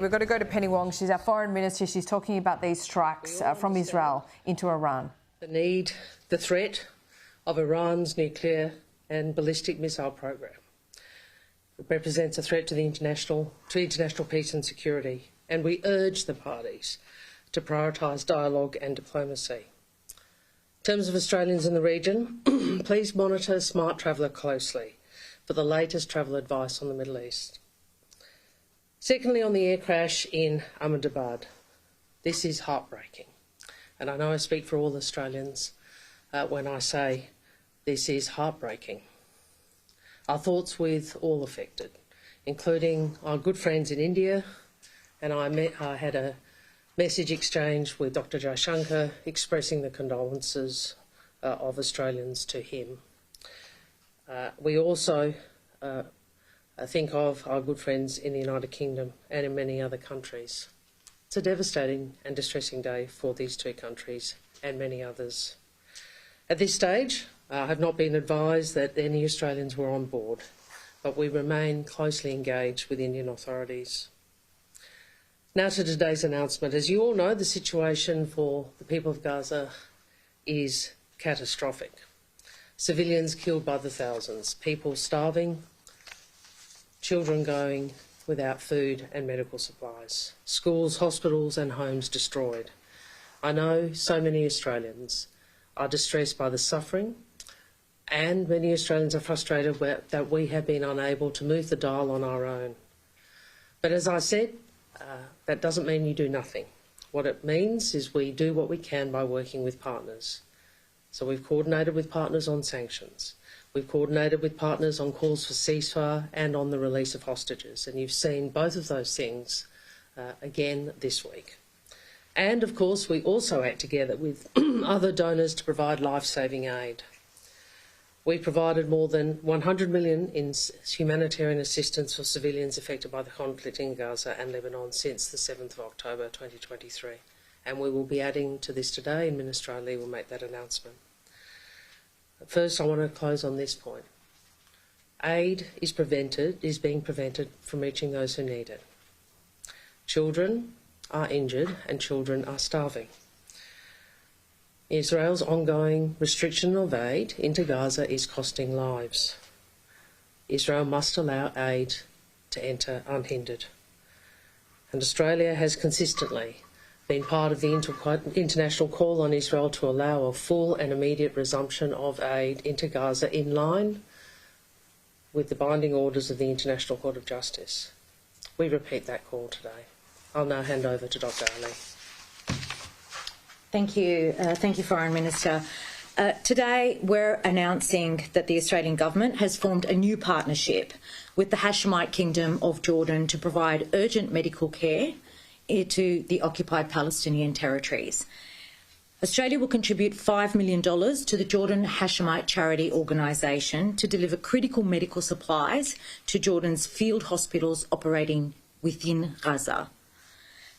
We've got to go to Penny Wong. She's our foreign minister. She's talking about these strikes from Israel into Iran. The threat of Iran's nuclear and ballistic missile program. It represents a threat to international peace and security, and we urge the parties to prioritise dialogue and diplomacy. In terms of Australians in the region, please monitor Smart Traveller closely for the latest travel advice on the Middle East. Secondly, on the air crash in Ahmedabad, this is heartbreaking, and I know I speak for all Australians when I say this is heartbreaking. Our thoughts with all affected, including our good friends in India, and I had a message exchange with Dr. Jaishankar expressing the condolences of Australians to him. We also think of our good friends in the United Kingdom and in many other countries. It's a devastating and distressing day for these two countries and many others. At this stage, I have not been advised that any Australians were on board, but we remain closely engaged with Indian authorities. Now to today's announcement. As you all know, the situation for the people of Gaza is catastrophic. Civilians killed by the thousands, people starving, children going without food and medical supplies, schools, hospitals and homes destroyed. I know so many Australians are distressed by the suffering, and many Australians are frustrated that we have been unable to move the dial on our own. But as I said, that doesn't mean you do nothing. What it means is we do what we can by working with partners. So we've coordinated with partners on sanctions. We've coordinated with partners on calls for ceasefire and on the release of hostages. And you've seen both of those things again this week. And, of course, we also act together with other donors to provide life-saving aid. We provided more than $100 million in humanitarian assistance for civilians affected by the conflict in Gaza and Lebanon since the 7th of October 2023. And we will be adding to this today, and Minister Ali will make that announcement. First, I want to close on this point. Aid is being prevented from reaching those who need it. Children are injured and children are starving. Israel's ongoing restriction of aid into Gaza is costing lives. Israel must allow aid to enter unhindered. And Australia has consistently been part of the international call on Israel to allow a full and immediate resumption of aid into Gaza in line with the binding orders of the International Court of Justice. We repeat that call today. I'll now hand over to Dr. Ali. Thank you, Foreign Minister. Today we're announcing that the Australian Government has formed a new partnership with the Hashemite Kingdom of Jordan to provide urgent medical care to the occupied Palestinian territories. Australia will contribute $5 million to the Jordan Hashemite Charity Organisation to deliver critical medical supplies to Jordan's field hospitals operating within Gaza.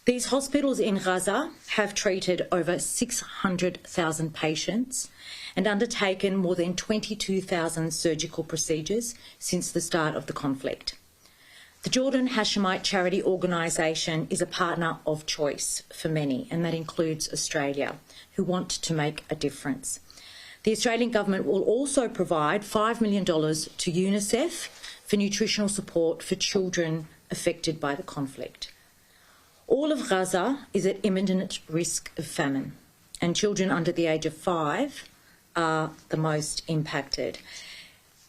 These hospitals in Gaza have treated over 600,000 patients and undertaken more than 22,000 surgical procedures since the start of the conflict. The Jordan Hashemite Charity Organisation is a partner of choice for many, and that includes Australia, who want to make a difference. The Australian Government will also provide $5 million to UNICEF for nutritional support for children affected by the conflict. All of Gaza is at imminent risk of famine, and children under the age of 5 are the most impacted.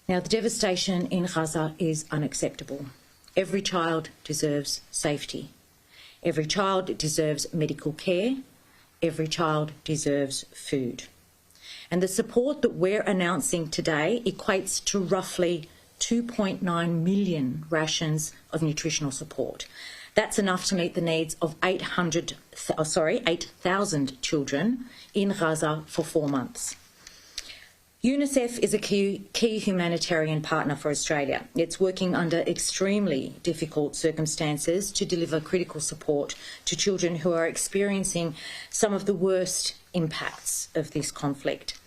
Now, the devastation in Gaza is unacceptable. Every child deserves safety. Every child deserves medical care. Every child deserves food. And the support that we're announcing today equates to roughly 2.9 million rations of nutritional support. That's enough to meet the needs of 8,000 children in Gaza for 4 months. UNICEF is a key humanitarian partner for Australia. It's working under extremely difficult circumstances to deliver critical support to children who are experiencing some of the worst impacts of this conflict.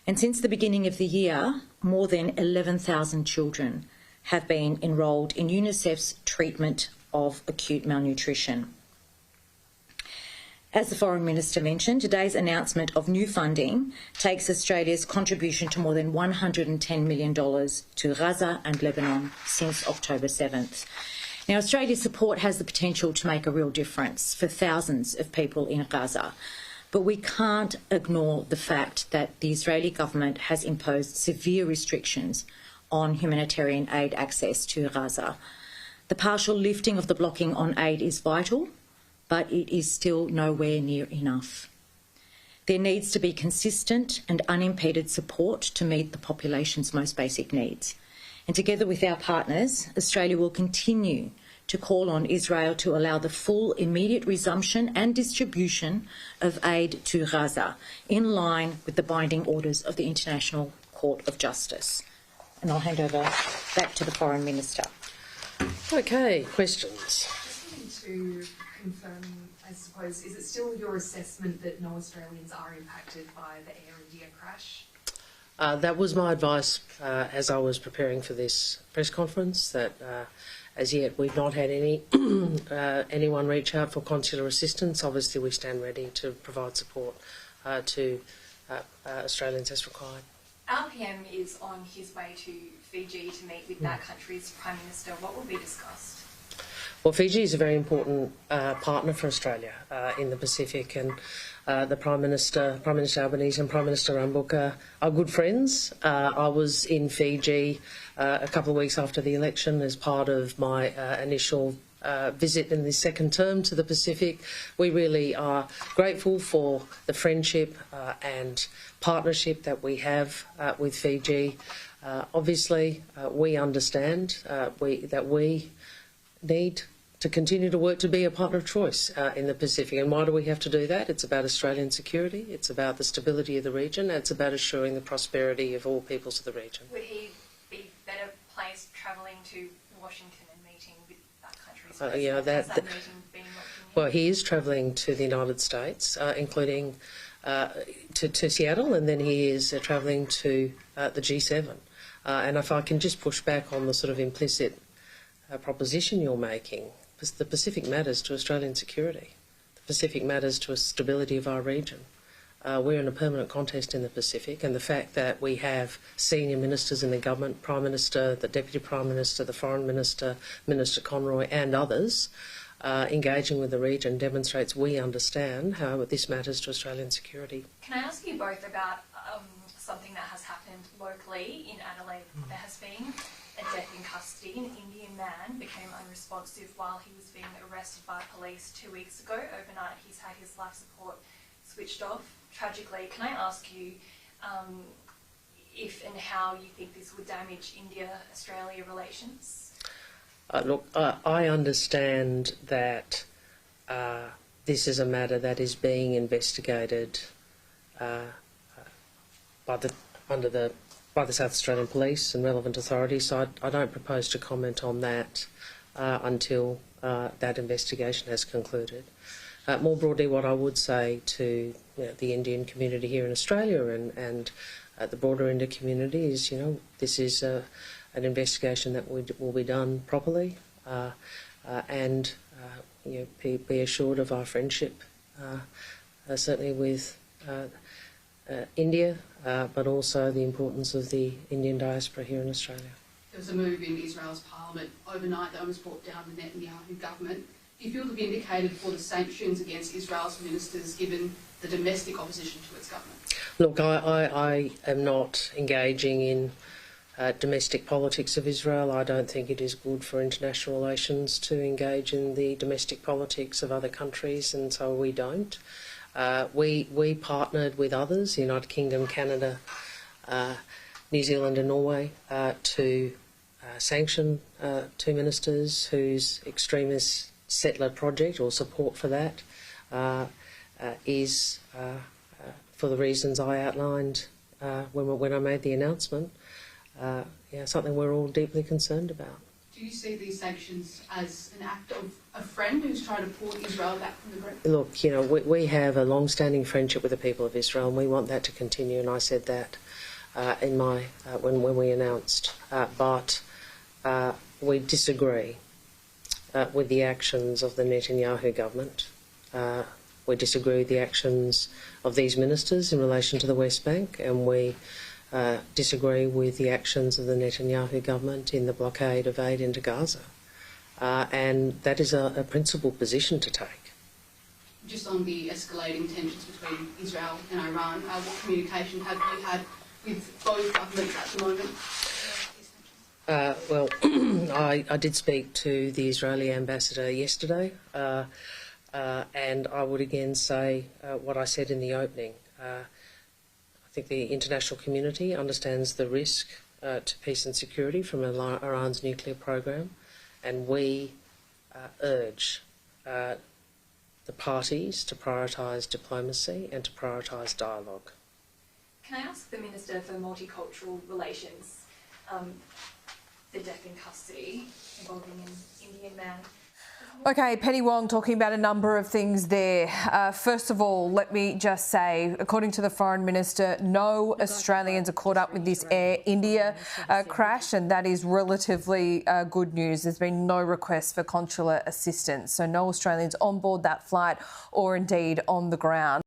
And since the beginning of the year, more than 11,000 children have been enrolled in UNICEF's treatment of acute malnutrition. As the Foreign Minister mentioned, today's announcement of new funding takes Australia's contribution to more than $110 million to Gaza and Lebanon since October 7th. Now, Australia's support has the potential to make a real difference for thousands of people in Gaza, but we can't ignore the fact that the Israeli government has imposed severe restrictions on humanitarian aid access to Gaza. The partial lifting of the blocking on aid is vital, but it is still nowhere near enough. There needs to be consistent and unimpeded support to meet the population's most basic needs. And together with our partners, Australia will continue to call on Israel to allow the full immediate resumption and distribution of aid to Gaza, in line with the binding orders of the International Court of Justice. And I'll hand over back to the Foreign Minister. Okay, questions? To confirm, I suppose, is it still your assessment that no Australians are impacted by the Air India crash? That was my advice as I was preparing for this press conference, that as yet we've not had anyone reach out for consular assistance. Obviously we stand ready to provide support to Australians as required. Our PM is on his way to Fiji to meet with that country's Prime Minister. What will be discussed? Well, Fiji is a very important partner for Australia in the Pacific, and the Prime Minister Albanese and Prime Minister Rambuka are good friends. I was in Fiji a couple of weeks after the election as part of my initial visit in the second term to the Pacific. We really are grateful for the friendship and partnership that we have with Fiji. Obviously, we understand that we need to continue to work to be a partner of choice in the Pacific. And why do we have to do that? It's about Australian security, it's about the stability of the region, and it's about assuring the prosperity of all peoples of the region. Would he be better placed travelling to Washington and meeting with that country's well, he is travelling to the United States, including to Seattle, and then he is travelling to the G7. And if I can just push back on the sort of implicit proposition you're making, the Pacific matters to Australian security. The Pacific matters to the stability of our region. We're in a permanent contest in the Pacific, and the fact that we have senior ministers in the government, Prime Minister, the Deputy Prime Minister, the Foreign Minister, Minister Conroy and others engaging with the region demonstrates we understand how this matters to Australian security. Can I ask you both about something that has happened locally in Adelaide? There has been a death in custody. An Indian man became unresponsive while he was being arrested by police 2 weeks ago. Overnight, he's had his life support switched off. Tragically, can I ask you if and how you think this would damage India-Australia relations? Look, I understand that this is a matter that is being investigated by the South Australian Police and relevant authorities, so I don't propose to comment on that until that investigation has concluded. More broadly, what I would say to the Indian community here in Australia and the broader Indian community is, this is an investigation that will be done properly, and be assured of our friendship, certainly with India, but also the importance of the Indian diaspora here in Australia. There was a move in Israel's parliament overnight that almost brought down the Netanyahu government. Do you feel to be vindicated for the sanctions against Israel's ministers given the domestic opposition to its government? Look, I am not engaging in domestic politics of Israel. I don't think it is good for international relations to engage in the domestic politics of other countries, and so we don't. We partnered with others, the United Kingdom, Canada, New Zealand and Norway, to sanction two ministers whose extremist settler project or support for that is, for the reasons I outlined when I made the announcement, something we're all deeply concerned about. Do you see these sanctions as an act of a friend who's trying to pull Israel back from the brink? Look, we have a long-standing friendship with the people of Israel, and we want that to continue. And I said that in my when we announced, but we disagree with the actions of the Netanyahu government. We disagree with the actions of these ministers in relation to the West Bank, and we disagree with the actions of the Netanyahu government in the blockade of aid into Gaza. And that is a principled position to take. Just on the escalating tensions between Israel and Iran, what communication have you had with both governments at the moment? Well, I did speak to the Israeli ambassador yesterday, and I would again say what I said in the opening. I think the international community understands the risk to peace and security from Iran's nuclear program, and we urge the parties to prioritise diplomacy and to prioritise dialogue. Can I ask the Minister for Multicultural Relations, the death in custody involving an Indian man? Okay, Penny Wong talking about a number of things there. First of all, let me just say, according to the Foreign Minister, no Australians are caught up with this Air India crash, and that is relatively good news. There's been no request for consular assistance, so no Australians on board that flight or indeed on the ground.